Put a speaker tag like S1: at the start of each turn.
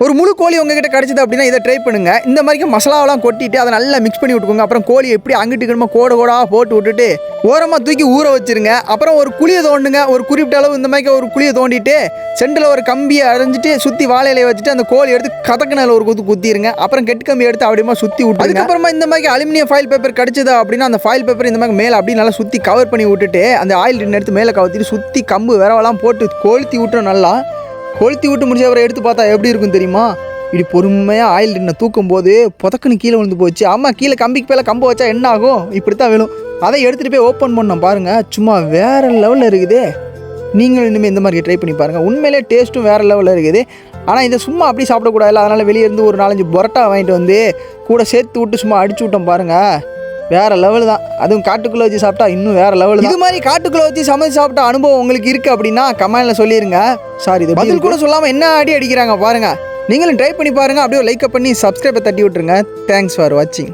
S1: ஒரு முழு கோழி உங்ககிட்ட கிடச்சிது அப்படின்னா இதை ட்ரை பண்ணுங்கள். இந்த மாதிரி மசாலாவெல்லாம் கொட்டிட்டு அதை நல்லா மிக்ஸ் பண்ணி விட்டுக்கோங்க. அப்புறம் கோழி எப்படி அங்கிட்டு கிடமா கோடாக போட்டு விட்டுட்டு ஓரமாக தூக்கி ஊற வச்சுருங்க. அப்புறம் ஒரு குழியை தோண்டுங்க. ஒரு குறிப்பிட்ட அளவு இந்த மாதிரி ஒரு குழியை தோண்டிட்டு சென்டரில் ஒரு கம்பியை அரைஞ்சிட்டு சுற்றி வாழையிலையை வச்சுட்டு அந்த கோழி எடுத்து கதக்குனால ஒரு குத்திடுங்க. அப்புறம் கெட்டு கம்பி எடுத்து அப்படியே சுற்றி விட்டு அதுக்கப்புறமா இந்த மாதிரி அலுமினியம் ஃபாயில் பேப்பர் கிடச்சிதா அப்படின்னா அந்த ஃபாயில் பேப்பர் இந்த மாதிரி மேலே அப்படியே நல்லா சுற்றி கவர் பண்ணி விட்டுட்டு அந்த ஆயில் டின் எடுத்து மேலே கவுத்திட்டு சுற்றி கம்பு விரவெல்லாம் போட்டு கொளுத்தி விட்டுரும். நல்லா கொளுத்தி விட்டு முடிஞ்ச அப்புறம் எடுத்து பார்த்தா எப்படி இருக்கும் தெரியுமா? இப்படி பொறுமையாக ஆயில் டின்னை தூக்கும் போது புதக்குன்னு கீழே விழுந்து போச்சு. அம்மா கீழே கம்பிக்கு மேலே கம்பு வச்சா என்ன ஆகும்? இப்படி தான் விழும். அதை எடுத்துகிட்டு போய் ஓப்பன் பண்ணோம் பாருங்கள், சும்மா வேறு லெவலில் இருக்குது. நீங்களும் இனிமேல் இந்த மாதிரி ட்ரை பண்ணி பாருங்கள். உண்மையிலே டேஸ்ட்டும் வேறு லெவலில் இருக்குது. ஆனால் இதை சும்மா அப்படி சாப்பிடக்கூடாது. அதனால் வெளியே இருந்து ஒரு 4-5 பரோட்டா வாங்கிட்டு வந்து கூட சேர்த்து விட்டு சும்மா அடிச்சு விட்டோம் பாருங்கள். வேறு லெவல் தான். அதுவும் காட்டுக்குள்ளே வச்சு சாப்பிட்டா இன்னும் வேறு லெவல். இது மாதிரி காட்டுக்குள்ளே வச்சு சமைச்சு சாப்பிட்ட அனுபவம் உங்களுக்கு இருக்குது அப்படின்னா கமெண்டில் சொல்லிடுங்க. சாரி, இது பதில் கூட சொல்லாமல் என்ன அடி அடிக்கிறாங்க பாருங்கள். நீங்களும் ட்ரை பண்ணி பாருங்கள். அப்படியே லைக் பண்ணி சப்ஸ்கிரைபை தட்டி விட்டுருங்க. தேங்க்ஸ் ஃபார் வாட்சிங்.